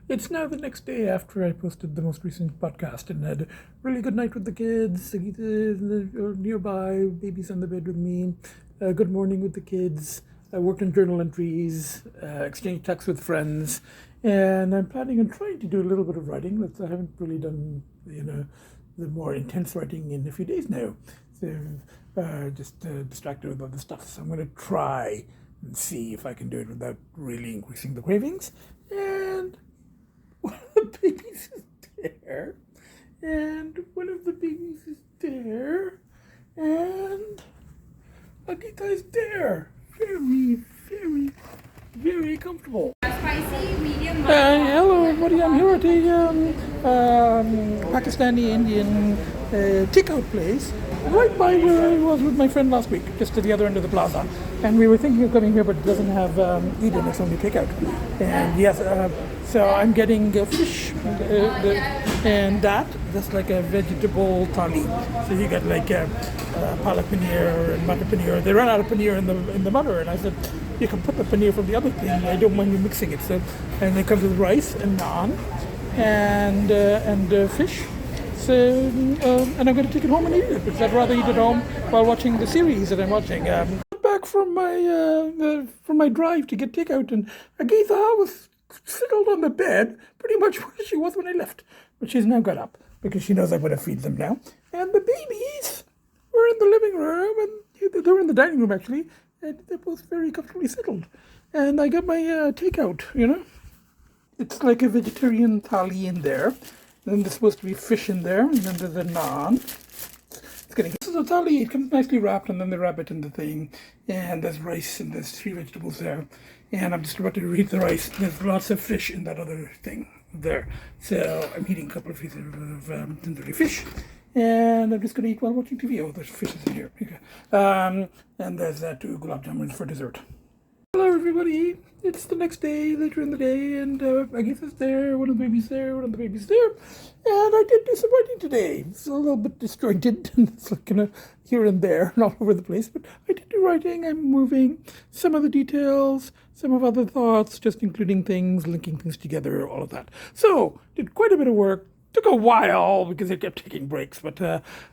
It's now the next day after I posted the most recent podcast and had a really good night with the kids. Agita is nearby, baby's on the bed with me. Good morning with the kids. I worked on journal entries, exchanged texts with friends, and I'm planning on trying to do a little bit of writing. I haven't really done, the more intense writing in a few days now. So just distracted with other stuff. So I'm going to try and see if I can do it without really increasing the cravings. And one of the babies is there, and one of the babies is there, and Agita is there. Very, very, very comfortable. Spicy, medium. Hello everybody, I'm here at a Pakistani Indian takeout place right by where I was with my friend last week, just to the other end of the plaza. And we were thinking of coming here, but it doesn't have Eden, it's only takeout. And yes, so I'm getting fish and that's like a vegetable thali. So you get like palak paneer and butter paneer. They ran out of paneer in the butter, and I said, you can put the paneer from the other thing. I don't mind you mixing it. So, and it comes with rice and naan and fish. So, and I'm going to take it home and eat it because I'd rather eat it home while watching the series that I'm watching. Back from my drive to get takeout, and Agita was settled on the bed pretty much where she was when I left, but she's now got up because she knows I'm going to feed them now. And the babies were in the living room, and they were in the dining room actually, and they're both very comfortably settled. And I got my takeout. It's like a vegetarian thali in there. Then there's supposed to be fish in there, and then there's a naan. This is a thali. It comes nicely wrapped, and then they wrap it in the thing. And there's rice, and there's 3 vegetables there. And I'm just about to reheat the rice. There's lots of fish in that other thing there. So I'm eating a couple of pieces of tandoori fish. And I'm just going to eat while watching TV. Oh, there's fish in here. Okay. And there's 2 gulab jamuns for dessert. Hello everybody, it's the next day, later in the day, and Agita's there, one of the babies there, one of the babies there, and I did do some writing today. It's a little bit disjointed, and it's like kind of here and there, and all over the place, but I did do writing. I'm moving some of the details, some of other thoughts, just including things, linking things together, all of that. So, did quite a bit of work. Took a while because I kept taking breaks, but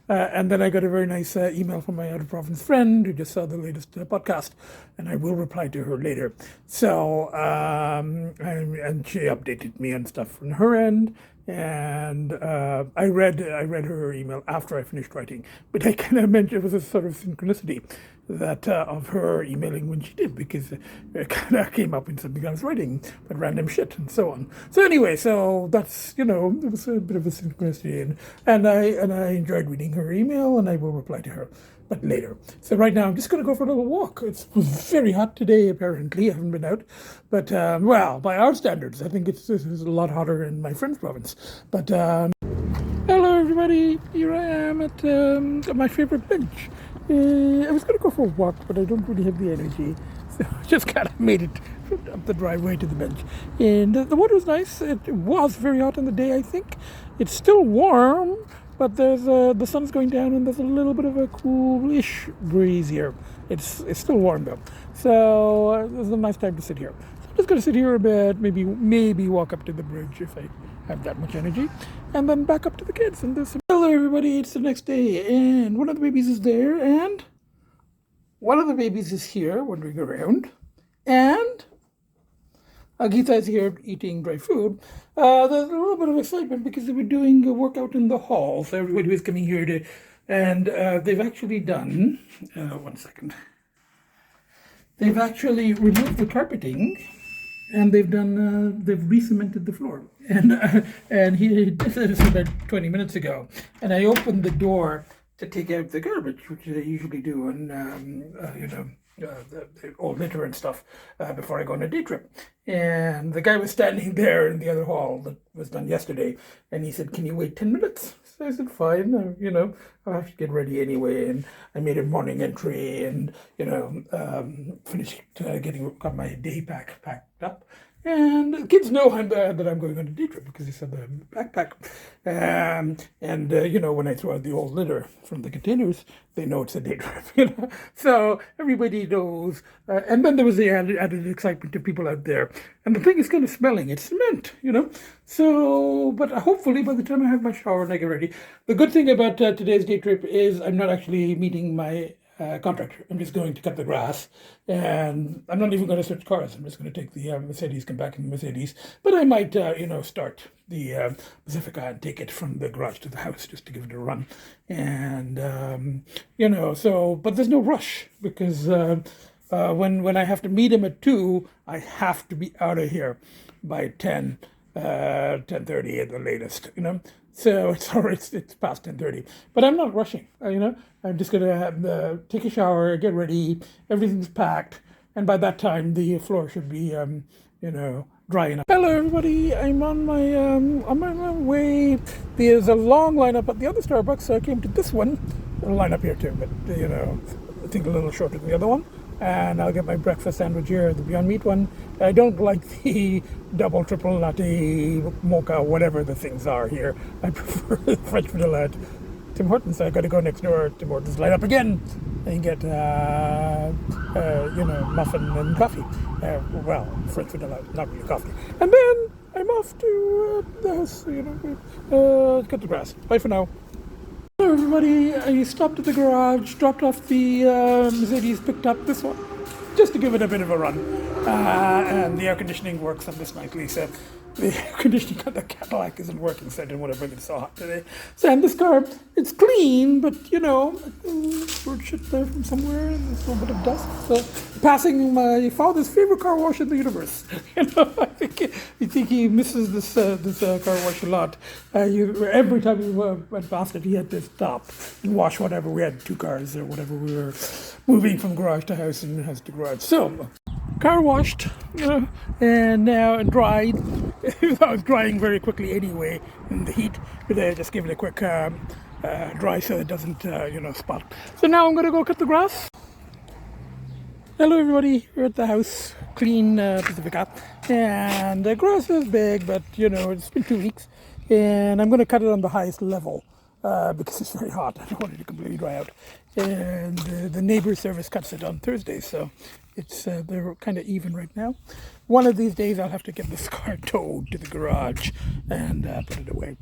and then I got a very nice email from my out-of-province friend who just saw the latest podcast, and I will reply to her later. So and she updated me on stuff from her end, and I read her email after I finished writing, but I kind of mentioned it was a sort of synchronicity that of her emailing when she did, because it kind of came up in something I was writing, but random shit and so on. So anyway, so that's, it was a bit of a synchronicity, and I enjoyed reading her email, and I will reply to her, but later. So right now I'm just going to go for a little walk. It was very hot today, apparently. I haven't been out, but well, by our standards, I think it's a lot hotter in my friend's province. But hello everybody, here I am at my favorite bench. I was going to go for a walk, but I don't really have the energy, so I just kind of made it up the driveway to the bench. And the water was nice. It was very hot in the day, I think. It's still warm, but there's the sun's going down, and there's a little bit of a coolish breeze here. It's still warm though, so this is a nice time to sit here. So I'm just going to sit here a bit, maybe walk up to the bridge if I have that much energy, and then back up to the kids and do some. Hello everybody, it's the next day, and one of the babies is there, and one of the babies is here wandering around, and Agita is here eating dry food. There's a little bit of excitement because they were doing a workout in the hall, so everybody was coming here to, and they've actually done, one second, they've actually removed the carpeting, and they've re-cemented the floor. And he did this about 20 minutes ago. And I opened the door to take out the garbage, which I usually do on, the old litter and stuff before I go on a day trip. And the guy was standing there in the other hall that was done yesterday, and he said, "Can you wait 10 minutes?" So I said, "Fine, I'll have to get ready anyway." And I made a morning entry, and finished got my day packed up, And the kids know that I'm going on a day trip because he said the backpack. When I throw out the old litter from the containers, they know it's a day trip. So everybody knows. And then there was the added excitement to people out there. And the thing is kind of smelling. It's cement. So, but hopefully by the time I have my shower and I get ready, the good thing about today's day trip is I'm not actually meeting my contractor. I'm just going to cut the grass, and I'm not even going to switch cars. I'm just going to take the Mercedes, come back in the Mercedes. But I might, start the Pacifica and take it from the garage to the house just to give it a run. And but there's no rush because when I have to meet him at 2, I have to be out of here by 10:30 at the latest. So it's past 10:30, but I'm not rushing. I'm just gonna take a shower, get ready. Everything's packed, and by that time the floor should be dry enough. Hello everybody, I'm on my way. There's a long lineup at the other Starbucks, so I came to this one. There's a line up here too, but I think a little shorter than the other one. And I'll get my breakfast sandwich here, the Beyond Meat one. I don't like the double, triple latte, mocha, whatever the things are here. I prefer the French vanilla at Tim Hortons. So I got to go next door to Tim Hortons, light up again, and get muffin and coffee. French vanilla, not really coffee. And then I'm off to the house. Cut the grass. Bye for now. Hello everybody, I stopped at the garage, dropped off the Mercedes, picked up this one, just to give it a bit of a run. And the air conditioning works on this nicely, so the air conditioning on the Cadillac isn't working, so I didn't want to bring it so hot today. So, and this car, it's clean, but bird shit there from somewhere, and there's a little bit of dust. So, passing my father's favorite car wash in the universe. I think he misses this car wash a lot. Every time we went past it, he had to stop and wash whatever. We had 2 cars or whatever. We were moving from garage to house and house to garage. So, car washed, and now dried. I was drying very quickly anyway in the heat, but I just give it a quick dry so it doesn't, spot. So now I'm going to go cut the grass. Hello everybody, we're at the house, clean Pacifica, and the grass is big, but it's been 2 weeks, and I'm going to cut it on the highest level because it's very hot. I don't want it to completely dry out, and the neighbor service cuts it on Thursdays, so they're kind of even right now. One of these days I'll have to get this car towed to the garage and put it away,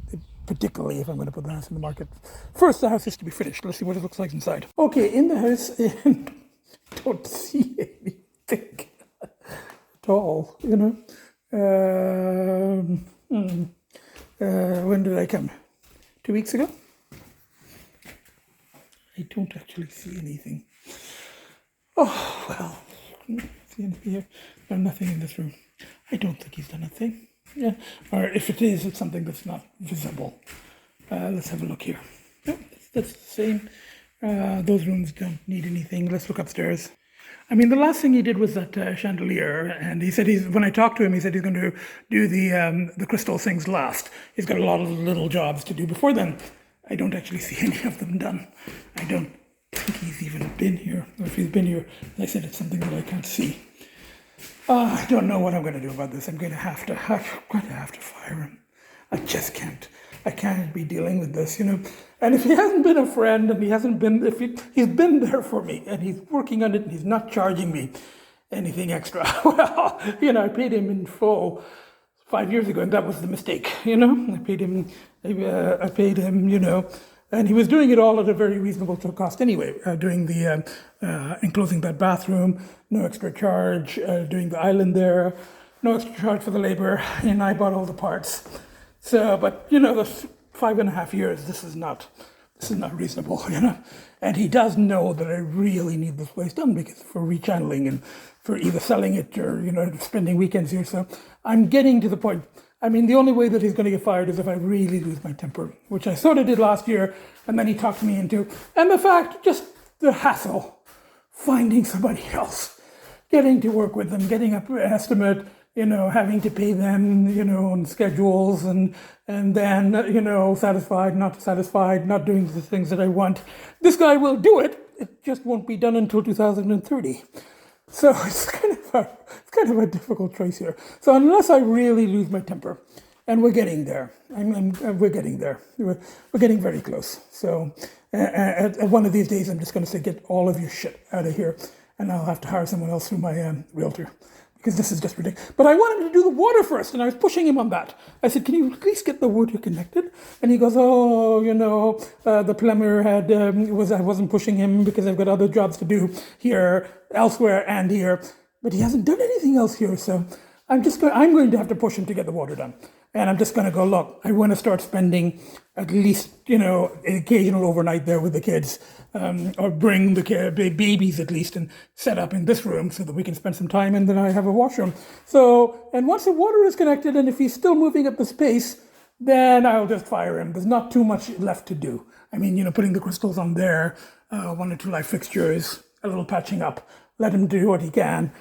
particularly if I'm going to put the house in the market. First, the house has to be finished. Let's see what it looks like inside. Okay, in the house, and don't see anything at all, when did I come? 2 weeks ago? I don't actually see anything. Oh, well, see anything here? No, nothing in this room. I don't think he's done a thing. Yeah, or if it is, it's something that's not visible. Let's have a look here. No, that's the same. Those rooms don't need anything. Let's look upstairs. I mean, the last thing he did was that chandelier, and he said when I talked to him, he said he's going to do the crystal things last. He's got a lot of little jobs to do before then. I don't actually see any of them done. I don't think he's even been here, or if he's been here, as I said, it's something that I can't see. I don't know what I'm going to do about this. I'm going to have to fire him. I just can't. I can't be dealing with this, And if he hasn't been a friend, and he's been there for me, and he's working on it, and he's not charging me anything extra. Well, I paid him in full 5 years ago, and that was the mistake. I paid him, and he was doing it all at a very reasonable cost anyway. Doing the enclosing that bathroom, no extra charge. Doing the island there, no extra charge for the labor, and I bought all the parts. So, but the 5.5 years, this is not reasonable, And he does know that I really need this place done because for rechanneling and for either selling it or spending weekends here. So I'm getting to the point. I mean, the only way that he's going to get fired is if I really lose my temper, which I sort of did last year, and then he talked me into. And the fact, just the hassle, finding somebody else, getting to work with them, getting an estimate. Having to pay them, on schedules and then, satisfied, not doing the things that I want. This guy will do it. It just won't be done until 2030. So it's kind of a difficult choice here. So unless I really lose my temper, and we're getting there. We're getting there. We're getting very close. So at one of these days, I'm just going to say, get all of your shit out of here, and I'll have to hire someone else through my realtor, because this is just ridiculous. But I wanted to do the water first, and I was pushing him on that. I said, can you at least get the water connected? And he goes, oh, the plumber I wasn't pushing him because I've got other jobs to do here, elsewhere, and here. But he hasn't done anything else here, so I'm going to have to push him to get the water done. And I'm just going to go, look, I want to start spending at least, an occasional overnight there with the kids, or bring the babies at least and set up in this room so that we can spend some time, and then I have a washroom. So, and once the water is connected, and if he's still moving at the pace, then I'll just fire him. There's not too much left to do. I mean, putting the crystals on there, 1 or 2 light fixtures, a little patching up, let him do what he can.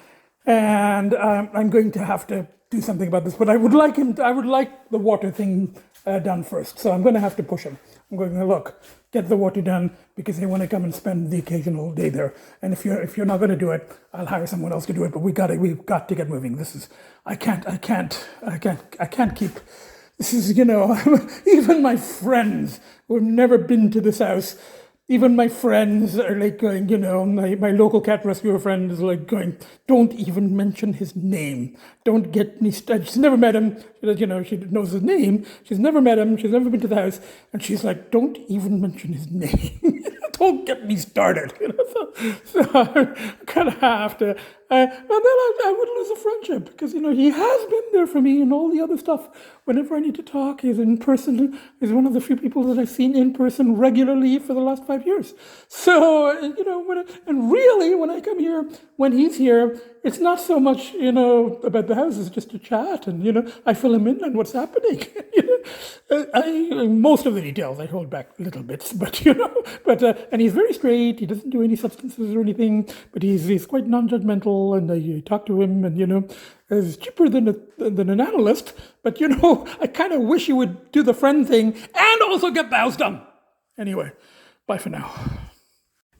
And I'm going to have to do something about this, but I would like the water thing done first. So I'm going to have to push him. I'm going to get the water done, because they want to come and spend the occasional day there. And if you're not going to do it, I'll hire someone else to do it. But we've got to get moving. I can't keep. This is, even my friends who have never been to this house. Even my friends are like going, my local cat rescuer friend is like going, don't even mention his name. Don't get me started. She's never met him. She knows his name. She's never met him. She's never been to the house. And she's like, don't even mention his name. Don't get me started. So I kind of have to. And then I would lose a friendship, because, he has been there for me and all the other stuff. Whenever I need to talk, he's in person. He's one of the few people that I've seen in person regularly for the last 5 years. So, when I come here, when he's here, it's not so much, about the house. It's just a chat, and, I fill him in on what's happening. Most of the details I hold back little bits, but, and he's very straight. He doesn't do any substances or anything, but he's quite non-judgmental, and I talk to him, and, it's cheaper than an analyst, but, I kind of wish he would do the friend thing and also get the house done. Anyway, bye for now.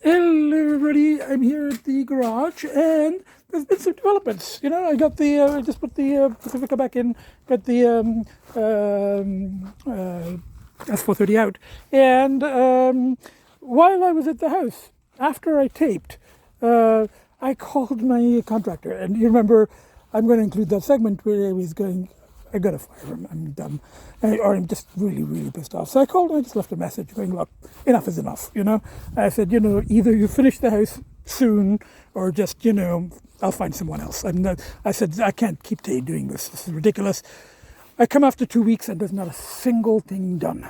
Hello, everybody. I'm here at the garage, and there's been some developments. I got I just put the Pacifica back in, got the S430 out, and while I was at the house, after I taped, I called my contractor, and you remember, I'm going to include that segment where I was going, I got to fire him, I'm done. Or I'm just really, really pissed off. So I called, I just left a message going, look, enough is enough, I said, either you finish the house soon, or just, I'll find someone else. I said, I can't keep doing this. This is ridiculous. I come after 2 weeks and there's not a single thing done.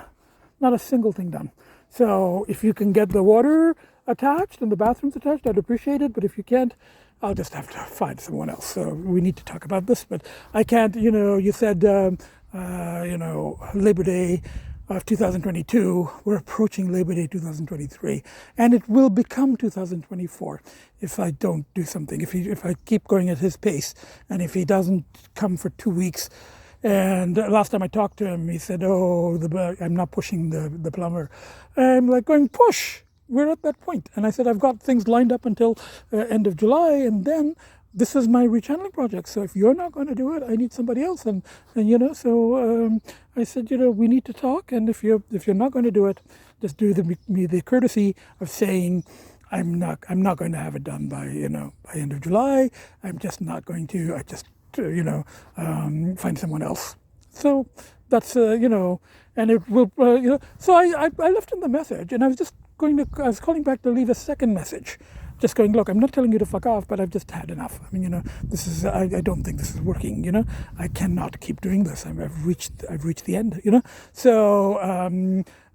Not a single thing done. So if you can get the water attached and the bathrooms attached, I'd appreciate it. But if you can't, I'll just have to find someone else. So we need to talk about this, but I can't, you said, Labor Day of 2022, we're approaching Labor Day 2023, and it will become 2024 if I don't do something, if I keep going at his pace, and if he doesn't come for 2 weeks. And last time I talked to him, he said, I'm not pushing the plumber. I'm like going, push. We're at that point. And I said, I've got things lined up until end of July, and then this is my rechanneling project. So if you're not going to do it, I need somebody else. And I said, we need to talk. And if you're not going to do it, just do me the courtesy of saying, I'm not going to have it done by end of July. I'm just not going to. I just find someone else. So that's and it will So I left him the message, and I was calling back to leave a second message, just going, look, I'm not telling you to fuck off, but I've just had enough. I mean, this is, I don't think this is working, I cannot keep doing this. I've reached the end, So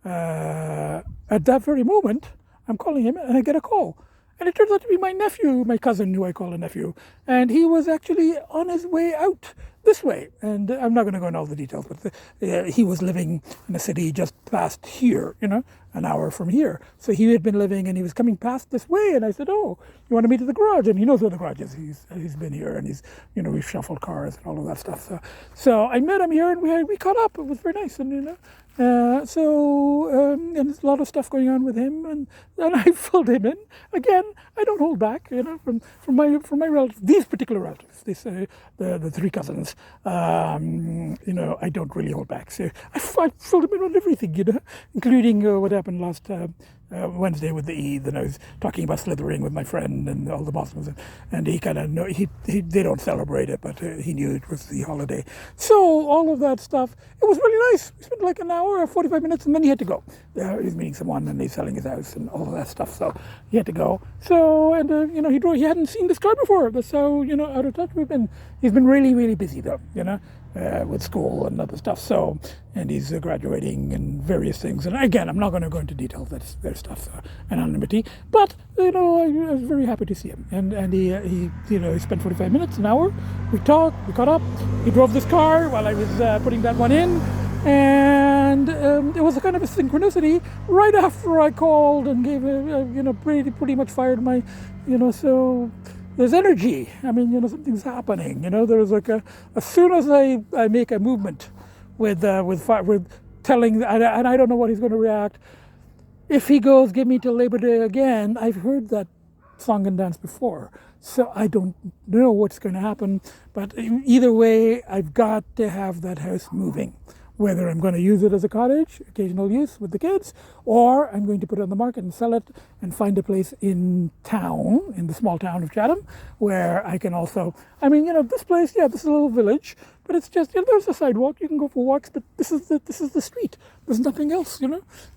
at that very moment, I'm calling him, and I get a call. And it turns out to be my nephew, my cousin, who I call a nephew. and he was actually on his way out this way. And I'm not going to go into all the details, but he was living in a city just past here, an hour from here. So he had been living, and he was coming past this way. And I said, "Oh, you want to meet at the garage?" And he knows where the garage is. He's been here, and we've shuffled cars and all of that stuff. So I met him here, and we caught up. It was very nice, and and there's a lot of stuff going on with him, and I filled him in. Again, I don't hold back, from my relatives, these particular relatives, the three cousins. I don't really hold back. So I filled him in on everything, including what happened last Wednesday with the Eid, and I was talking about slithering with my friend and all the Muslims, and he kind of they don't celebrate it, but he knew it was the holiday. So all of that stuff, it was really nice. We spent like an hour or 45 minutes, and then he had to go. He was meeting someone, and he's selling his house and all of that stuff, so he had to go. So, and he hadn't seen this car before. That's how out of touch we've been. He's been really, really busy though, with school and other stuff. So, and he's graduating and various things. And again, I'm not going to go into details. That's their stuff, anonymity. But I was very happy to see him. And he spent 45 minutes, an hour. We talked, we caught up. He drove this car while I was putting that one in. And it was a kind of a synchronicity right after I called and gave pretty much fired my, so. There's energy. I mean, something's happening. There's like as soon as I make a movement with telling, and I don't know what he's going to react. If he goes, "Give me till Labor Day" again, I've heard that song and dance before, so I don't know what's going to happen. But either way, I've got to have that house moving. Whether I'm going to use it as a cottage, occasional use with the kids, or I'm going to put it on the market and sell it and find a place in town, in the small town of Chatham, where I can also, this place, this is a little village, but it's just, there's a sidewalk, you can go for walks, but this is the street. There's nothing else,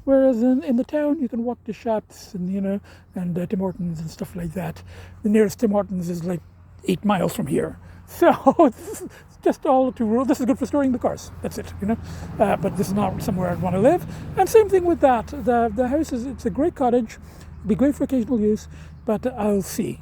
Whereas in the town, you can walk to shops and, and Tim Hortons and stuff like that. The nearest Tim Hortons is like 8 miles from here. So it's just all too rural. This is good for storing the cars. That's it, But this is not somewhere I'd want to live. And same thing with that. The house it's a great cottage. It'd be great for occasional use, but I'll see.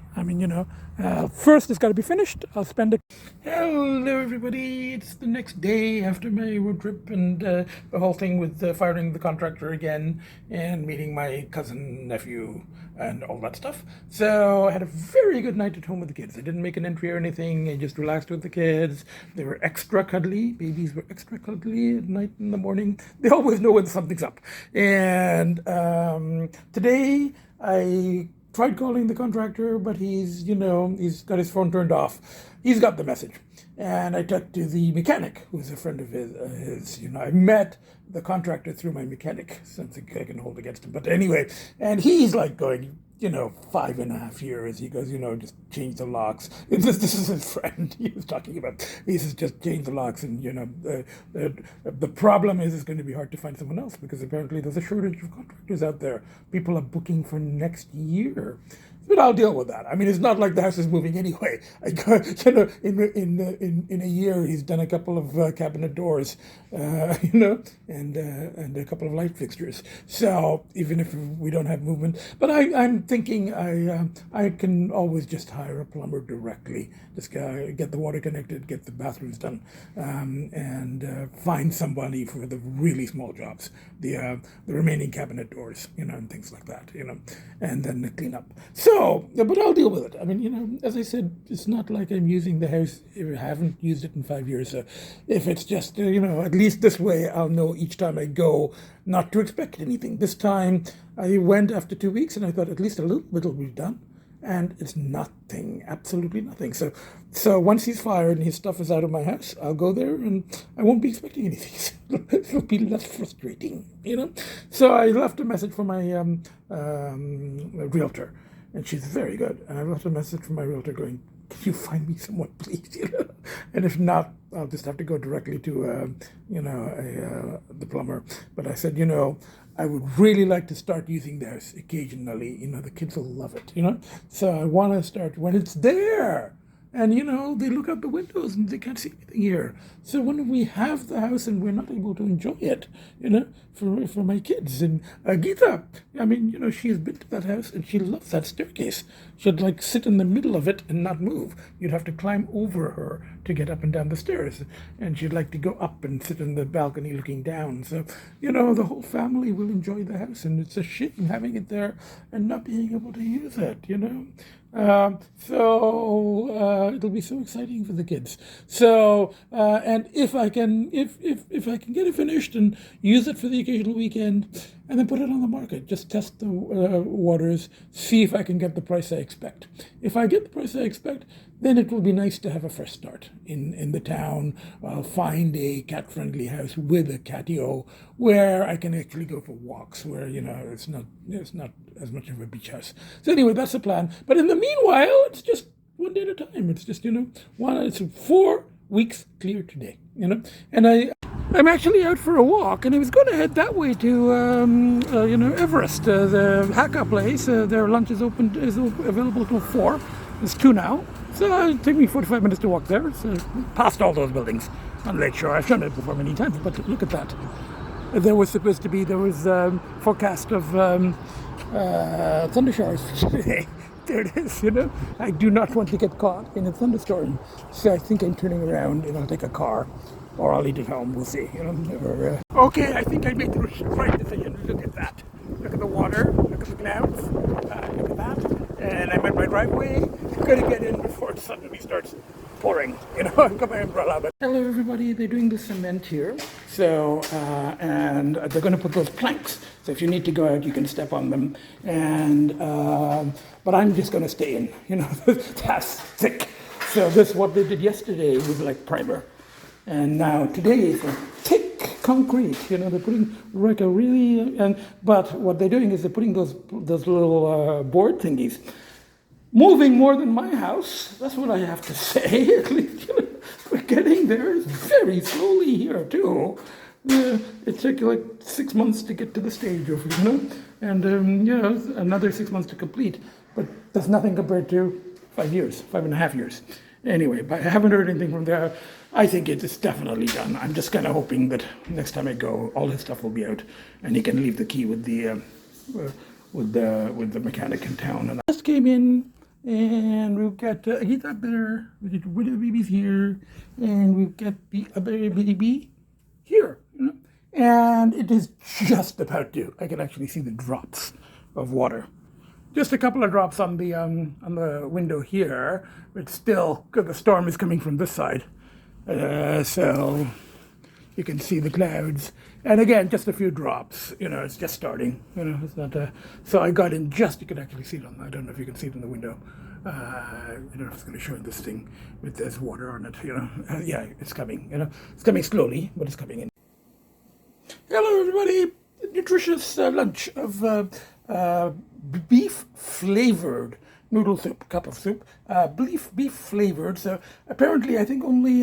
First it's got to be finished. I'll spend it. Hello, everybody. It's the next day after my road trip and the whole thing with firing the contractor again and meeting my cousin, nephew, and all that stuff. So I had a very good night at home with the kids. I didn't make an entry or anything. I just relaxed with the kids. They were extra cuddly. Babies were extra cuddly at night and in the morning. They always know when something's up. And today I tried calling the contractor, but he's got his phone turned off. He's got the message. And I talked to the mechanic, who's a friend of his. I met the contractor through my mechanic. Something I can hold against him. But anyway, and he's like going, 5.5 years. He goes, just change the locks. This is his friend he was talking about. He says, just change the locks. And, the problem is it's going to be hard to find someone else because apparently there's a shortage of contractors out there. People are booking for next year. But I'll deal with that. It's not like the house is moving anyway. In a year, he's done a couple of cabinet doors, and a couple of light fixtures. So even if we don't have movement, but I'm thinking I can always just hire a plumber directly. Just get the water connected, get the bathrooms done, and find somebody for the really small jobs, the remaining cabinet doors, and things like that, and then clean up. So, but I'll deal with it. As I said, it's not like I'm using the house. I haven't used it in 5 years. So if it's just, at least this way, I'll know each time I go not to expect anything. This time I went after 2 weeks and I thought at least a little bit will be done. And it's nothing, absolutely nothing. So once he's fired and his stuff is out of my house, I'll go there and I won't be expecting anything. It'll be less frustrating, So I left a message for my realtor, and she's very good. And I left a message for my realtor going, "Can you find me someone, please?" And if not, I'll just have to go directly to the plumber. But I said, I would really like to start using this occasionally. The kids will love it, So I want to start when it's there. And, they look out the windows and they can't see anything here. So when we have the house and we're not able to enjoy it, for my kids. And Agita, I mean, she has been to that house and she loves that staircase. She'd like sit in the middle of it and not move. You'd have to climb over her to get up and down the stairs. And she'd like to go up and sit in the balcony looking down. So, the whole family will enjoy the house. And it's a shame having it there and not being able to use it, So it'll be so exciting for the kids. So and if I can get it finished and use it for the occasional weekend, and then put it on the market, just test the waters, see if I can get the price I expect. If I get the price I expect, then it will be nice to have a fresh start in the town. Find a cat-friendly house with a catio where I can actually go for walks, where it's not as much of a beach house. So anyway, that's the plan. But in the meanwhile, it's just one day at a time. It's just it's 4 weeks clear today. And I'm actually out for a walk, and I was going to head that way to Everest, the Hakka place. Their lunch is available till 4. It's 2 now. So it'll take me 45 minutes to walk there. So past all those buildings on Lakeshore. I've done it before many times, but look at that. There was forecast of thunder showers today. There it is, I do not want to get caught in a thunderstorm. So I think I'm turning around and I'll take a car, or I'll eat at home. We'll see, Okay, I think I made the right decision. Look at that. Look at the water. Look at the clouds. Look at that. And I'm at my driveway. I'm going to get in before it suddenly starts pouring. I've got my umbrella. But hello, everybody. They're doing the cement here. So, and they're going to put those planks. So if you need to go out, you can step on them. And but I'm just going to stay in. That's thick. So this, what they did yesterday was like primer. And now today is a thick concrete. They're putting like a really, but what they're doing is they're putting those little board thingies, moving more than my house. That's what I have to say. At least we're getting there very slowly here too. It took like 6 months to get to the stage of and another 6 months to complete. But that's nothing compared to 5.5 years. Anyway, but I haven't heard anything from there. I think it is definitely done. I'm just kind of hoping that next time I go, all his stuff will be out, and he can leave the key with the mechanic in town. And I just came in, and we've got Agita up there. We've got one of the babies here, and we've got the other baby here. And it is just about due. I can actually see the drops of water. Just a couple of drops on the window here, but still, because the storm is coming from this side. So you can see the clouds. And again, just a few drops. It's just starting. It's not. So I got in just. You can actually see it on. I don't know if you can see it in the window. I don't know if it's going to show this thing with there's water on it. Yeah, it's coming. It's coming slowly, but it's coming in. Hello, everybody. Nutritious lunch of beef flavored noodle soup, cup of soup, beef flavored. So apparently, I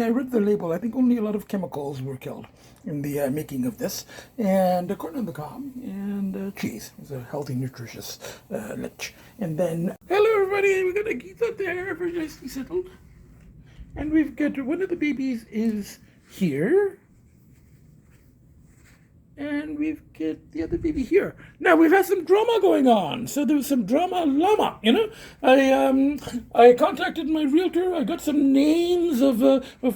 read the label, I think only a lot of chemicals were killed in the making of this. And corn on the cob and cheese. It's a healthy, nutritious lunch. And then, hello everybody, we got Agita there, very nicely settled. And we've got one of the babies is here. And we've got the other baby here. Now we've had some drama going on. So there was some drama llama, I contacted my realtor. I got some names of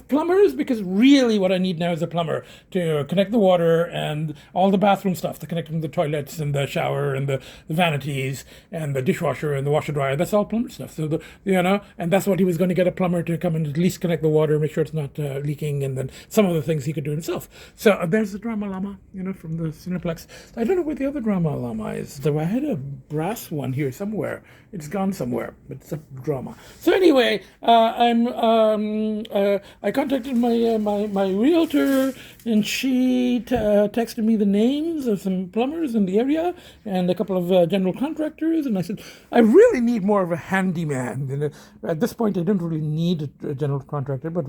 plumbers, because really what I need now is a plumber to connect the water and all the bathroom stuff, to connect the toilets and the shower and the vanities and the dishwasher and the washer dryer. That's all plumber stuff. So and that's what he was going to get, a plumber to come and at least connect the water, make sure it's not leaking, and then some of the things he could do himself. So there's the drama llama, from the Cineplex. I don't know where the other drama llama is. So I had a brass one here somewhere. It's gone somewhere, but it's a drama. So anyway, I contacted my realtor, and she texted me the names of some plumbers in the area and a couple of general contractors. And I said, I really need more of a handyman. At this point, I don't really need a general contractor, but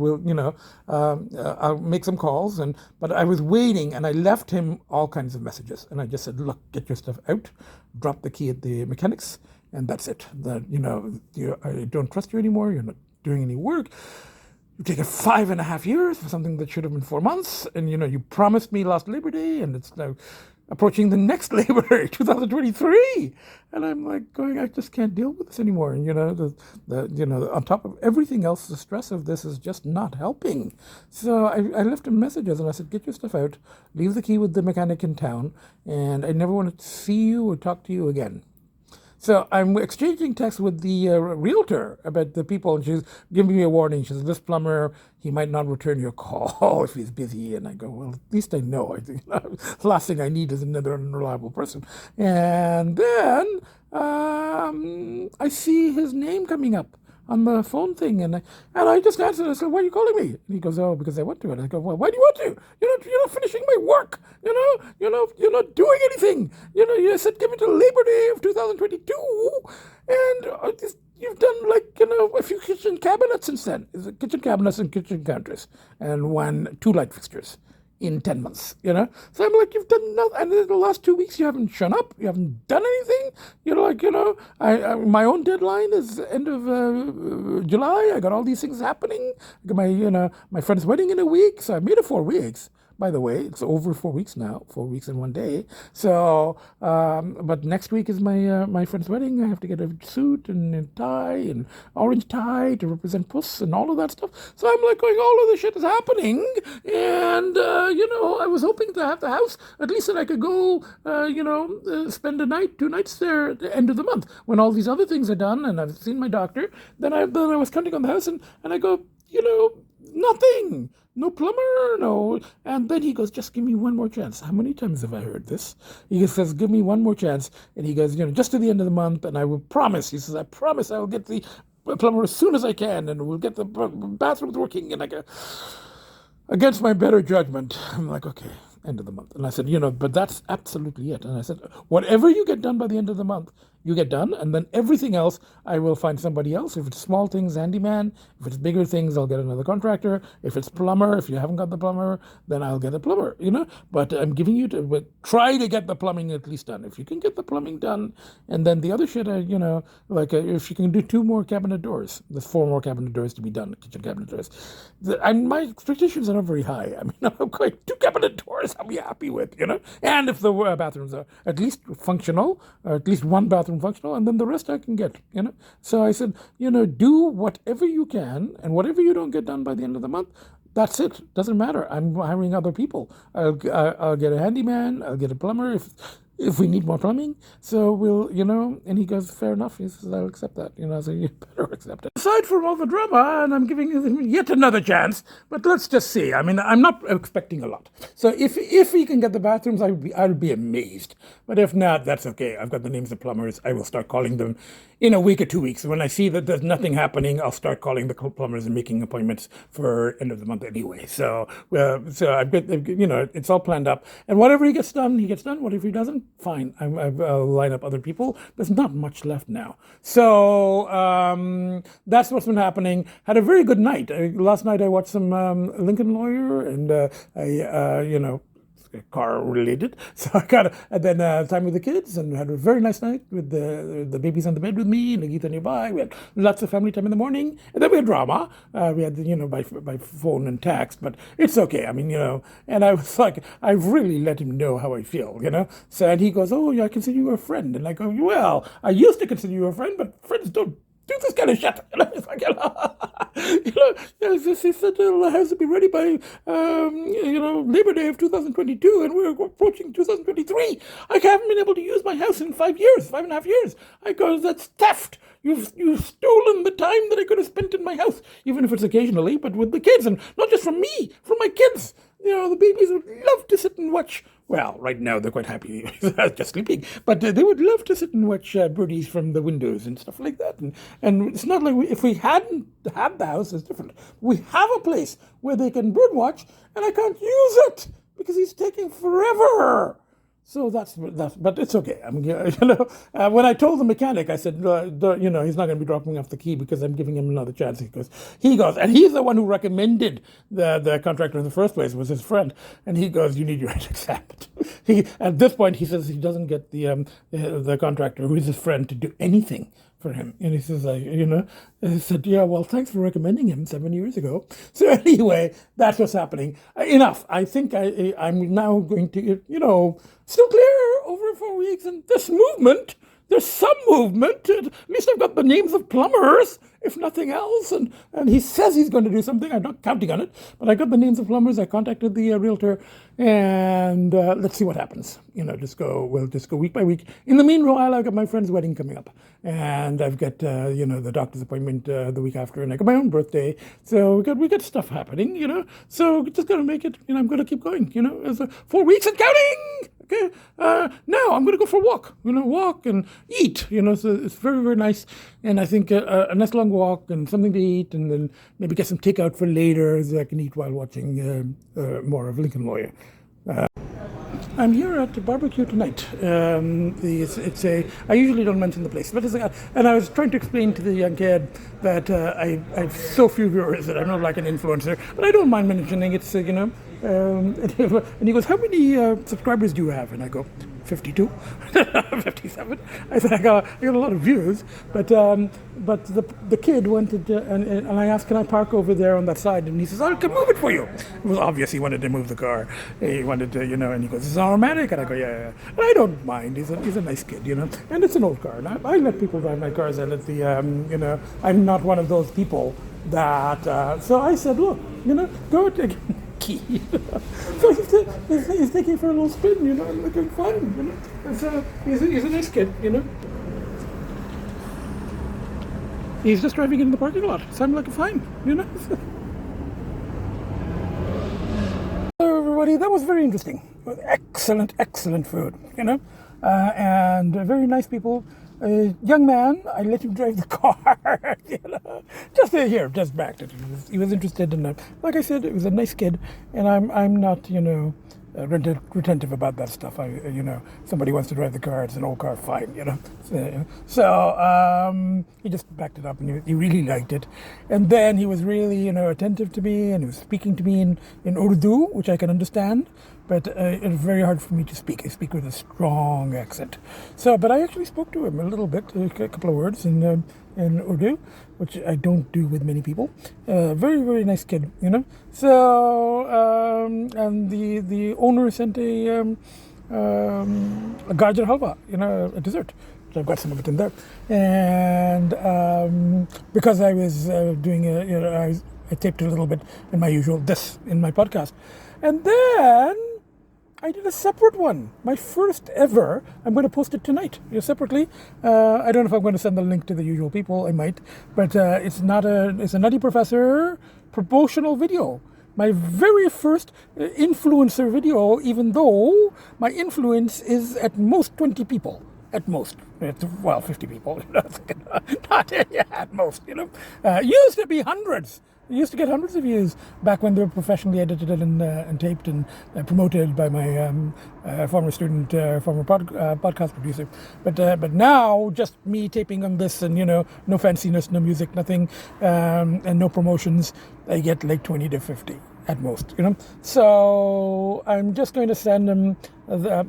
I'll make some calls. But I was waiting, and I left him all kinds of messages, and I just said, look, get your stuff out, drop the key at the mechanics, and that's it. I don't trust you anymore. You're not doing any work. You've taken 5.5 years for something that should have been 4 months, and you promised me last Labor Day, and it's now approaching the next Labor Day, 2023, and I'm like going, I just can't deal with this anymore. And on top of everything else, the stress of this is just not helping. So I left him messages and I said, get your stuff out, leave the key with the mechanic in town, and I never want to see you or talk to you again. So I'm exchanging texts with the realtor about the people, and she's giving me a warning. She says, this plumber, he might not return your call if he's busy. And I go, well, at least I know. I think the last thing I need is another unreliable person. And then I see his name coming up on the phone thing, and I just answered. I said, "Why are you calling me?" And he goes, "Oh, because I want to." And I go, "Well, why do you want to? You're not finishing my work. You're not doing anything. You said give it till Labor Day of 2022, and you've done a few kitchen cabinets since then. Kitchen cabinets and kitchen counters, and 2 light fixtures in 10 months, So I'm like, you've done nothing. And in the last 2 weeks, you haven't shown up. You haven't done anything. My own deadline is end of July. I got all these things happening. I got my friend's wedding in a week. So I made it 4 weeks. By the way, it's over 4 weeks now, 4 weeks and 1 day. So, but next week is my friend's wedding. I have to get a suit and a tie and orange tie to represent Puss and all of that stuff. So I'm like going, all of this shit is happening. And, I was hoping to have the house, at least that I could go, spend 2 nights there at the end of the month. When all these other things are done and I've seen my doctor, then I was counting on the house and I go, nothing. No plumber, no. And then he goes, just give me one more chance. How many times have I heard this? He says, give me one more chance. And he goes, just to the end of the month, and I will promise. He says, I promise I will get the plumber as soon as I can, and we'll get the bathrooms working. And I go, against my better judgment, I'm like, okay, end of the month. And I said, but that's absolutely it. And I said, whatever you get done by the end of the month, you get done, and then everything else, I will find somebody else. If it's small things, handyman. If it's bigger things, I'll get another contractor. If it's plumber, if you haven't got the plumber, then I'll get a plumber, But I'm giving you try to get the plumbing at least done. If you can get the plumbing done, and then the other shit, if you can do 2 more cabinet doors, there's 4 more cabinet doors to be done, kitchen cabinet doors. My expectations are not very high. I mean, I'm quite 2 cabinet doors I'll be happy with, And if the bathrooms are at least functional, or at least 1 bathroom functional, and then the rest I can get, So I said, do whatever you can, and whatever you don't get done by the end of the month, that's it. Doesn't matter. I'm hiring other people. I'll get a handyman. I'll get a plumber if we need more plumbing. So we'll, and he goes, fair enough. He says, I'll accept that. So you better accept it. Aside from all the drama, and I'm giving him yet another chance, but let's just see. I mean, I'm not expecting a lot. So if he can get the bathrooms, I'll be amazed. But if not, that's okay. I've got the names of plumbers. I will start calling them in a week or 2 weeks. When I see that there's nothing happening, I'll start calling the plumbers and making appointments for end of the month anyway. So I've got, it's all planned up. And whatever he gets done, he gets done. Whatever he doesn't, fine. I'll line up other people. There's not much left now. So that's what's been happening. Had a very good night. Last night I watched some Lincoln Lawyer, and car related. So I got time with the kids, and had a very nice night with the babies on the bed with me and Agita nearby. We had lots of family time in the morning, and then we had drama. We had by phone and text, but it's okay. I mean, and I was like, I really let him know how I feel, So and he goes, oh yeah, I consider you a friend, and I go, well, I used to consider you a friend, but friends don't do this kind of shit. It's like, he said the house will be ready by, Labor Day of 2022, and we're approaching 2023. I haven't been able to use my house in 5.5 years. I go, that's theft. You've stolen the time that I could have spent in my house, even if it's occasionally, but with the kids, and not just from me, from my kids. The babies would love to sit and watch. Well, right now they're quite happy just sleeping, but they would love to sit and watch birdies from the windows and stuff like that. And it's not like if we hadn't had the house, it's different. We have a place where they can bird watch, and I can't use it because he's taking forever. So that's, but it's okay. I mean, when I told the mechanic, I said, he's not going to be dropping off the key because I'm giving him another chance. He goes, and he's the one who recommended the contractor in the first place, was his friend. And he goes, you need your exam. At this point, he says he doesn't get the contractor, who is his friend, to do anything for him. And he says, he said, yeah, well, thanks for recommending him 7 years ago. So anyway, that's what's happening. Enough. I think I'm now going to, still clear over 4 weeks. And this movement, there's some movement. At least I've got the names of plumbers, if nothing else. And he says he's going to do something. I'm not counting on it, but I got the names of plumbers. I contacted the realtor, and let's see what happens. We'll just go week by week. In the meanwhile, I've got my friend's wedding coming up, and I've got the doctor's appointment the week after, and I got my own birthday. So we got stuff happening. So just gonna make it. I'm gonna keep going. It's 4 weeks and counting. Okay. Now I'm going to go for a walk. Walk and eat. So it's very, very nice. And I think a nice long walk and something to eat, and then maybe get some takeout for later so I can eat while watching more of Lincoln Lawyer. I'm here at the barbecue tonight. I usually don't mention the place, but and I was trying to explain to the young kid that I have so few viewers that I'm not like an influencer, but I don't mind mentioning it. And he goes, how many subscribers do you have? And I go, 52, 57. I said, I got a lot of views, but the kid wanted, and I asked, can I park over there on that side? And he says, I can move it for you. It was obvious he wanted to move the car. He wanted to, and he goes, it's automatic. And I go, yeah. And I don't mind. He's a nice kid, and it's an old car. And I let people drive my cars. I let I'm not one of those people that, so I said, look, go take key. So he's taking for a little spin, looking fun, So he's a nice kid, He's just driving in the parking lot, so I'm like, fine, Hello, everybody. That was very interesting. Excellent food, and very nice people. Young man, I let him drive the car, just backed it. He was interested in it. Like I said, it was a nice kid, and I'm not, retentive about that stuff. Somebody wants to drive the car, it's an old car, fine, So he just backed it up, and he really liked it. And then he was really, attentive to me, and he was speaking to me in Urdu, which I can understand. But it was very hard for me to speak. I speak with a strong accent. But I actually spoke to him a little bit, a couple of words in Urdu, which I don't do with many people. Very, very nice kid, So, and the owner sent a gajar halwa, a dessert. So I've got some of it in there. And because I was doing I taped a little bit in my podcast. And then I did a separate one, my first ever. I'm going to post it tonight, separately. I don't know if I'm going to send the link to the usual people. I might, but it's a Nutty Professor promotional video. My very first influencer video, even though my influence is at most 20 people. At most, 50 people. Not at most, Used to be hundreds. I used to get hundreds of views back when they were professionally edited and taped and promoted by my former student, former podcast producer. But now, just me taping on this and, no fanciness, no music, nothing, and no promotions, I get like 20 to 50 at most, So I'm just going to send him,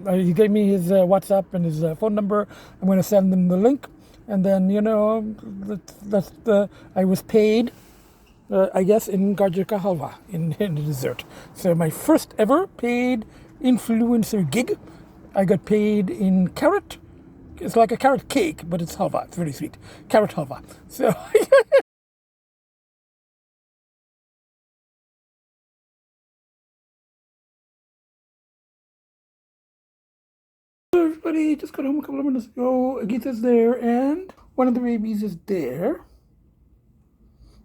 he gave me his WhatsApp and his phone number. I'm going to send them the link. And then, I was paid, I guess, in gajar ka halwa, in the dessert. So my first ever paid influencer gig. I got paid in carrot. It's like a carrot cake, but it's halwa. It's very sweet. Carrot halwa. So everybody, just got home a couple of minutes ago. Agita's there, and one of the babies is there.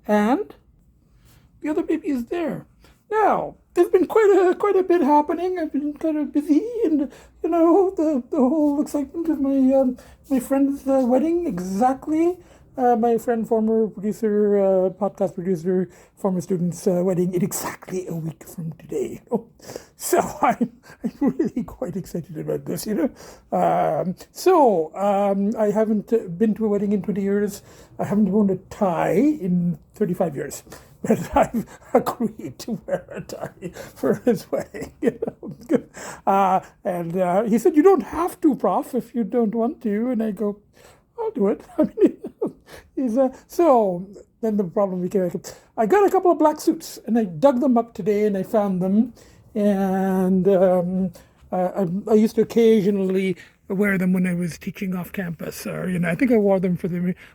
And the other baby is there. Now, there's been quite a bit happening. I've been kind of busy, and the whole excitement of my friend's wedding. Exactly, my friend, former producer, podcast producer, former student's wedding in exactly a week from today. So I'm really quite excited about this. I haven't been to a wedding in 20 years. I haven't worn a tie in 35 years. But I've agreed to wear a tie for his wedding. And he said, you don't have to, Prof, if you don't want to. And I go, I'll do it. So then the problem became, I got a couple of black suits, and I dug them up today, and I found them, and I used to occasionally wear them when I was teaching off campus, or I think I wore them for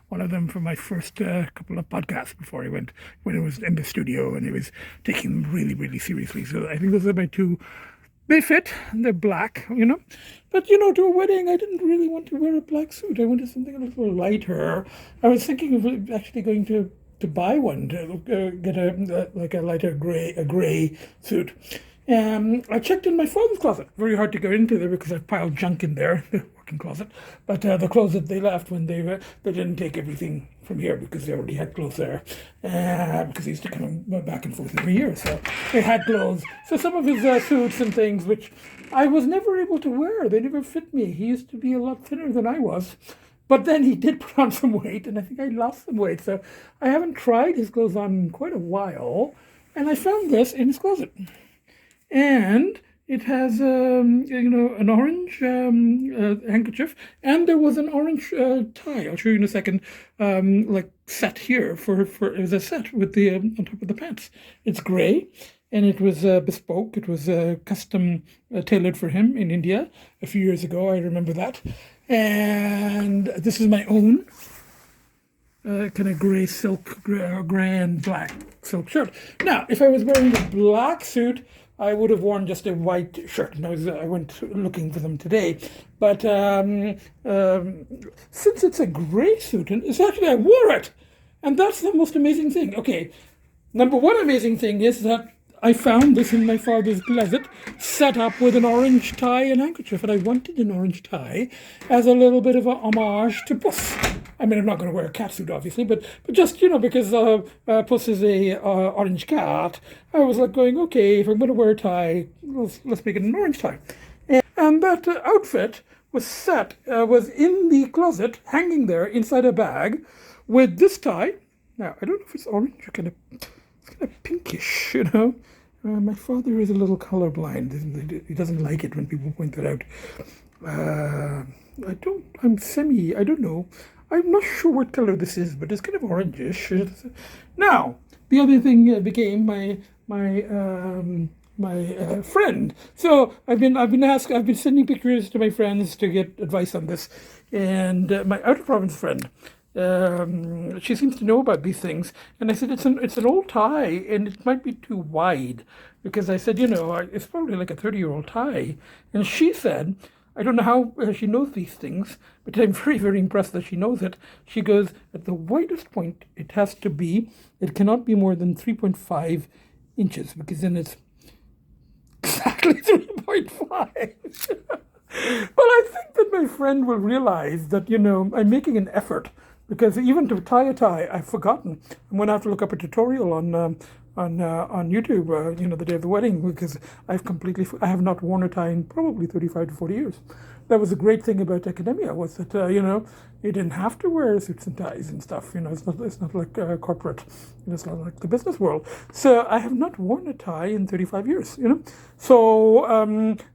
one of them for my first couple of podcasts before I went, when I was in the studio, and I was taking them really, really seriously. So I think those are my two. They fit, they're black, But, to a wedding, I didn't really want to wear a black suit. I wanted something a little lighter. I was thinking of actually going to buy one, to get a lighter gray suit. I checked in my father's closet. Very hard to go into there because I've piled junk in there, the working closet. But the clothes that they left when they didn't take everything from here because they already had clothes there. Because he used to come back and forth every year, so they had clothes. So some of his suits and things, which I was never able to wear. They never fit me. He used to be a lot thinner than I was. But then he did put on some weight, and I think I lost some weight. So I haven't tried his clothes on in quite a while. And I found this in his closet. And it has, an orange handkerchief, and there was an orange tie. I'll show you in a second, set here for it was a set with the on top of the pants. It's gray, and it was bespoke. It was custom tailored for him in India a few years ago. I remember that. And this is my own kind of gray silk, gray and black silk shirt. Now, if I was wearing a black suit, I would have worn just a white shirt. And I went looking for them today. But since it's a gray suit, and it's actually, I wore it. And that's the most amazing thing. Okay, number one amazing thing is that I found this in my father's closet, set up with an orange tie and handkerchief. And I wanted an orange tie as a little bit of a homage to Puss. I mean, I'm not going to wear a cat suit, obviously, but just, because Puss is a orange cat, I was like going, okay, if I'm going to wear a tie, let's make it an orange tie. And that outfit was in the closet, hanging there inside a bag with this tie. Now, I don't know if it's orange or it's kind of pinkish, My father is a little colorblind. He doesn't like it when people point that out. I don't know. I'm not sure what color this is, but it's kind of orangish. Now, the other thing became my friend. So I've been sending pictures to my friends to get advice on this, and my out of province friend. She seems to know about these things, and I said it's an old tie, and it might be too wide, because I said it's probably like a 30-year-old tie, and she said, I don't know how she knows these things, but I'm very, very impressed that she knows it. She goes, at the widest point, it cannot be more than 3.5 inches, because then it's exactly 3.5. But I think that my friend will realize that, I'm making an effort, because even to tie a tie, I've forgotten. I'm going to have to look up a tutorial on YouTube, the day of the wedding, because I have not worn a tie in probably 35 to 40 years. That was the great thing about academia, was that, you didn't have to wear suits and ties and stuff. It's not like corporate, it's not like the business world. So I have not worn a tie in 35 years, So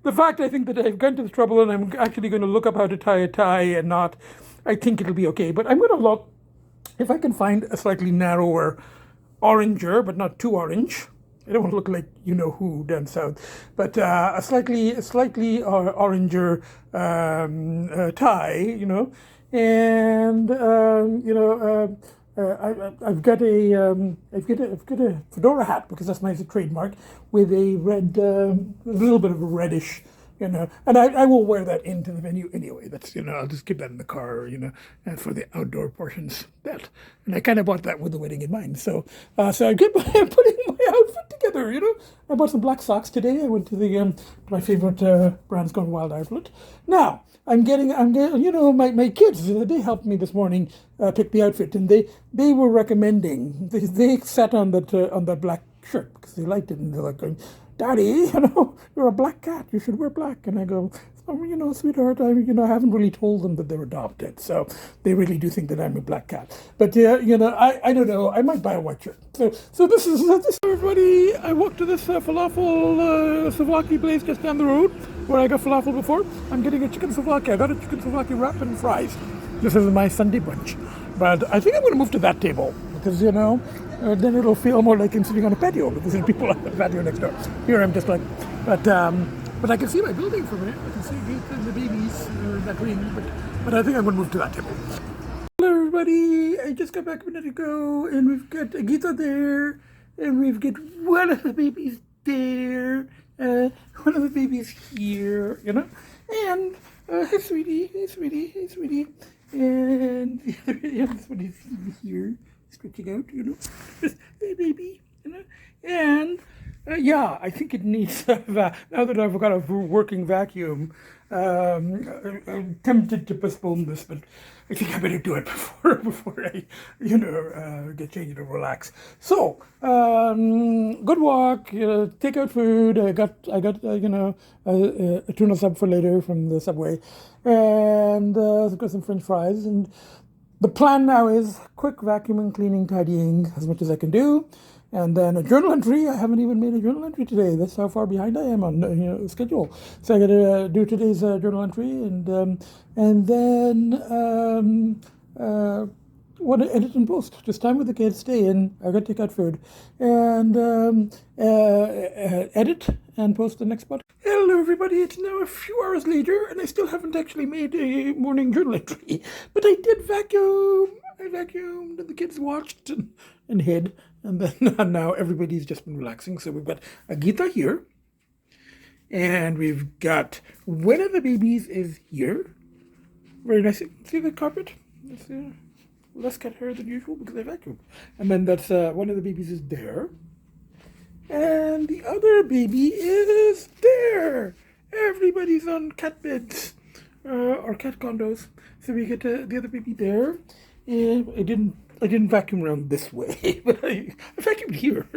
the fact, I think, that I've gone to the trouble and I'm actually going to look up how to tie a tie and not, I think it'll be okay. But I'm going to look if I can find a slightly narrower, oranger, but not too orange. I don't want to look like who down south, but a slightly oranger tie, and I've got a fedora hat, because that's my trademark, with a red, a little bit of a reddish. And I will wear that into the venue anyway. That's, I'll just keep that in the car, and for the outdoor portions. And I kind of bought that with the wedding in mind. So I'm putting my outfit together, I bought some black socks today. I went to my favorite Brands Gone Wild outlet. Now, I'm getting, my kids, they helped me this morning pick the outfit, and they were recommending, they sat on that black shirt because they liked it, and they're like, Daddy, you're a black cat. You should wear black. And I go, sweetheart, I haven't really told them that they're adopted. So they really do think that I'm a black cat. But, I don't know. I might buy a white shirt. So this is everybody. I walked to this falafel souvlaki place just down the road where I got falafel before. I'm getting a chicken souvlaki. I got a chicken souvlaki wrap and fries. This is my Sunday brunch. But I think I'm going to move to that table because, then it'll feel more like I'm sitting on a patio because there's people on the patio next door. Here I'm just like, but I can see my building from here. I can see Agita and the babies, that ring, but I think I'm going to move to that table. Hello everybody, I just got back a minute ago and we've got Agita there and we've got one of the babies there, one of the babies here, and hey sweetie, and the other one is here, stretching out, hey baby, and yeah, I think it needs now that I've got a working vacuum. I'm tempted to postpone this, but I think I better do it before I, get changed and relax. So, good walk. Take out food. I got a tuna sub for later from the Subway, and I've got some French fries. And the plan now is quick vacuuming, cleaning, tidying as much as I can do. And then a journal entry. I haven't even made a journal entry today. That's how far behind I am on schedule. So I got to do today's journal entry, and then want to edit and post. Just time with the kids, stay in. I got to take out food, and edit and post the next part. Hello everybody. It's now a few hours later, and I still haven't actually made a morning journal entry, but I did vacuum. I vacuumed, and the kids watched and hid. And then now everybody's just been relaxing. So we've got Agita here. And we've got one of the babies is here. Very nice. See the carpet? It's less cat hair than usual because I vacuumed. And then that's one of the babies is there. And the other baby is there. Everybody's on cat beds or cat condos. So we get the other baby there. And I didn't vacuum around this way, but I vacuumed here,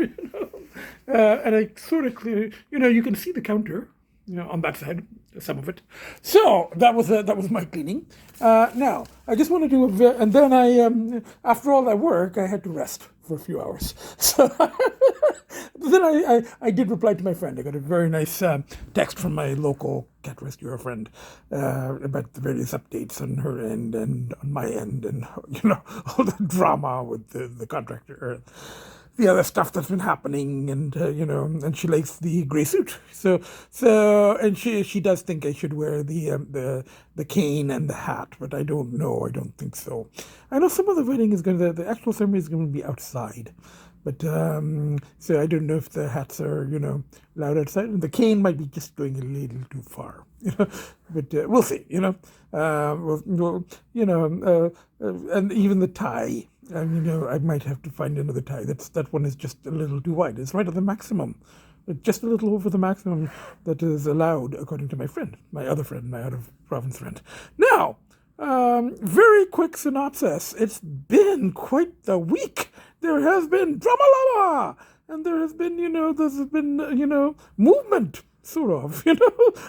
and I sort of clear, you can see the counter, on that side, some of it. So that was my cleaning. Now I just want to do and then I after all that work, I had to rest for a few hours. So then I did reply to my friend. I got a very nice text from my local cat rescuer friend about the various updates on her end and on my end, and all the drama with the contractor, the other stuff that's been happening, and and she likes the gray suit. So and she does think I should wear the cane and the hat, but I don't know. I don't think so. I know some of the wedding is the actual ceremony is going to be outside. But so I don't know if the hats are, allowed outside, and the cane might be just going a little too far, But we'll see, and even the tie, I might have to find another tie. That one is just a little too wide. It's right at the maximum, just a little over the maximum that is allowed, according to my friend, my out of province friend. Now, very quick synopsis. It's been quite the week. There has been drama lava, and there has been, movement, sort of,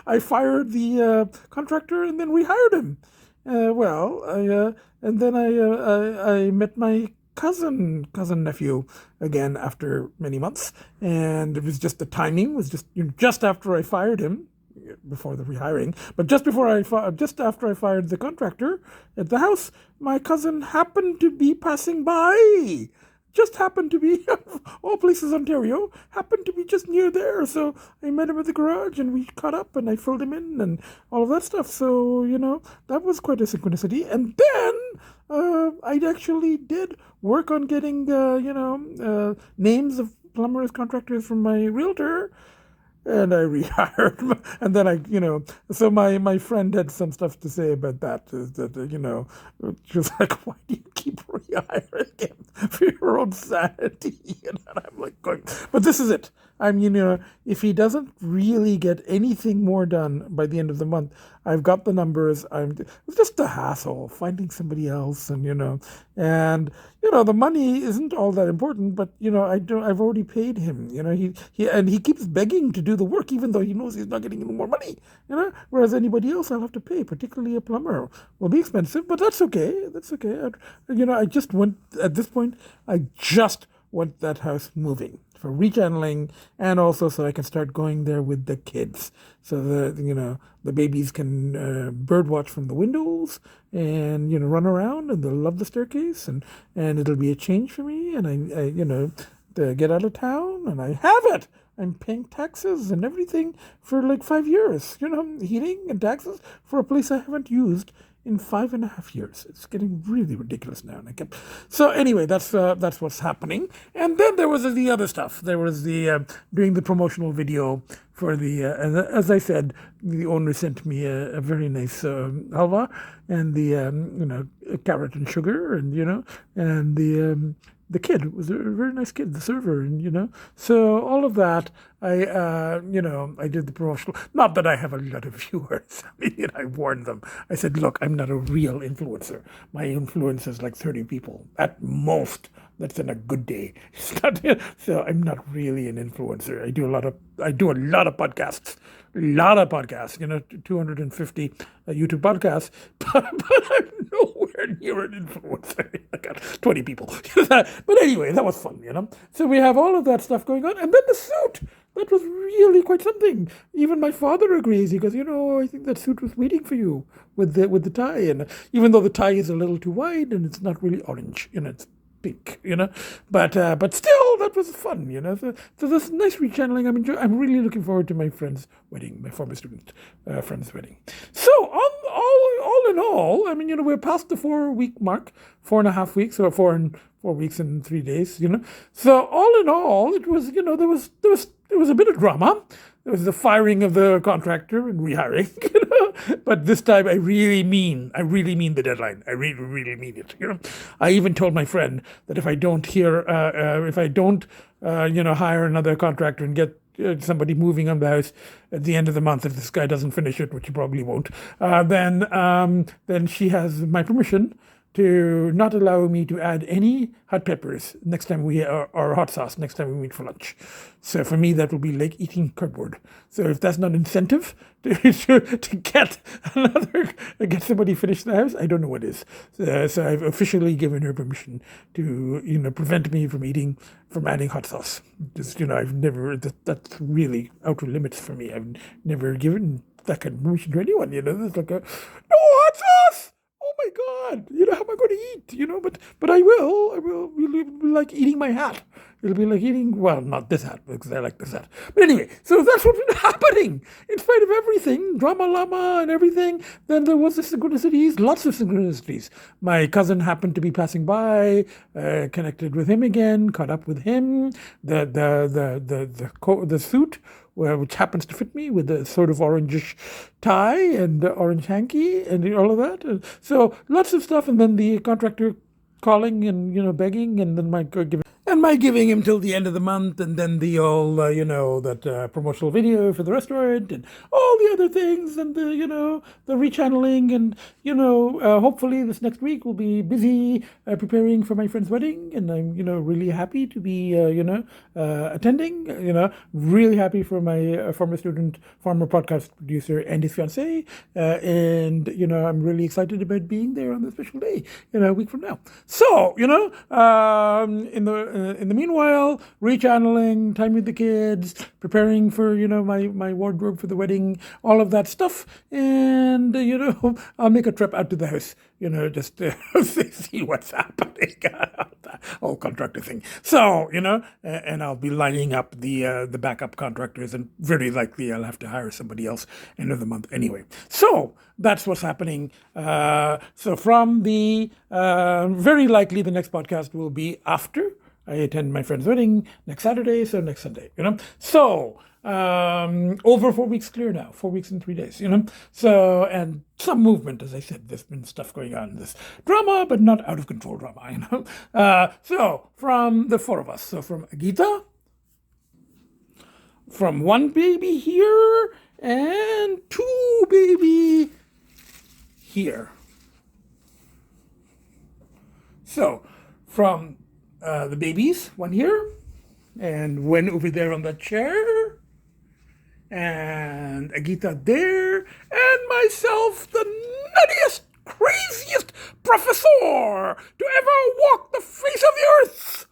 I fired the contractor and then rehired him. And then I met my cousin nephew again after many months, and it was just the timing was just after I fired him, before the rehiring, but just after I fired the contractor at the house, my cousin happened to be passing by. Just happened to be, all places Ontario, happened to be just near there. So I met him at the garage and we caught up and I filled him in and all of that stuff. So, that was quite a synchronicity. And then I actually did work on getting, names of plumbers, contractors from my realtor. And I rehired him. And then so my friend had some stuff to say about that. Is that, she was like, why do you keep rehiring him for your own sanity? And I'm like going, but this is it. If he doesn't really get anything more done by the end of the month, I've got the numbers. It's just a hassle finding somebody else, and the money isn't all that important. But I've already paid him. He keeps begging to do the work, even though he knows he's not getting any more money. Whereas anybody else I'll have to pay, particularly a plumber, will be expensive. But that's okay. That's okay. I just want at this point. I just want that house moving. for rechanneling, and also so I can start going there with the kids. So the babies can bird watch from the windows and run around, and they'll love the staircase, and it'll be a change for me, and I to get out of town, and I have it. I'm paying taxes and everything for like 5 years, heating and taxes for a place I haven't used in 5.5 years. It's getting really ridiculous now. And so anyway, that's what's happening. And then there was the other stuff. There was the doing the promotional video for the, as I said, the owner sent me a very nice halwa, and the carrot and sugar, and and the kid was a very nice kid, the server, and so all of that. I did the promotional. Not that I have a lot of viewers. I warned them. I said, look, I'm not a real influencer. My influence is like 30 people at most. That's in a good day. It's not, so I'm not really an influencer. I do a lot of podcasts. 250 YouTube podcasts, but I'm nowhere near an influencer. I got 20 people. But anyway, that was fun, So we have all of that stuff going on. And then the suit. That was really quite something. Even my father agrees. He goes, I think that suit was waiting for you with the tie. And even though the tie is a little too wide and it's not really orange, it's pink, but still that was fun, so this nice rechanneling. I'm really looking forward to my friend's wedding, my former student friend's wedding. So all in all, we're past the 4-week mark, 4.5 weeks, or 4 weeks and 3 days, so all in all, it was, there was a bit of drama. There was the firing of the contractor and rehiring, But this time I really mean the deadline. I really, really mean it. I even told my friend that if I don't hire another contractor and get somebody moving on the house at the end of the month, if this guy doesn't finish it, which he probably won't, then she has my permission to not allow me to add any hot peppers next time or hot sauce next time we meet for lunch. So for me, that will be like eating cardboard. So if that's not incentive to get somebody finish the house, I don't know what is. So I've officially given her permission to prevent me from adding hot sauce. Just I've never, that's really outer limits for me. I've never given that kind of permission to anyone. It's like no hot sauce. Oh my God! How am I going to eat? But I will. It'll be like eating my hat. It'll be like eating, well, not this hat, because I like this hat. But anyway, so that's what's been happening. In spite of everything, drama llama and everything, then there was the synchronicities, lots of synchronicities. My cousin happened to be passing by, connected with him again, caught up with him. The suit, which happens to fit me with the sort of orangish tie and the orange hanky and all of that. So lots of stuff, and then the contractor calling and begging, and then my giving him till the end of the month, and then the all that promotional video for the restaurant and all the other things, and the rechanneling, and hopefully this next week we'll be busy preparing for my friend's wedding, and I'm really happy to be attending. Really happy for my former podcast producer and his fiancée, and I'm really excited about being there on this special day a week from now. So in the meanwhile, rechanneling, time with the kids, preparing for my wardrobe for the wedding, all of that stuff, and I'll make a trip out to the house, just to see what's happening, the whole contractor thing. So and I'll be lining up the backup contractors, and very likely I'll have to hire somebody else end of the month anyway. So that's what's happening. So from the very likely the next podcast will be after I attend my friend's wedding next Saturday, so next Sunday, So, over 4 weeks clear now, 4 weeks and 3 days, So, and some movement, as I said, there's been stuff going on, this drama, but not out of control drama, So, from the four of us, so from Agita, from one baby here, and two baby here. So, from the babies, one here, and one over there on the chair, and Agita there, and myself, the nuttiest, craziest professor to ever walk the face of the earth.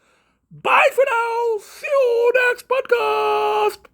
Bye. Bye for now. See you next podcast.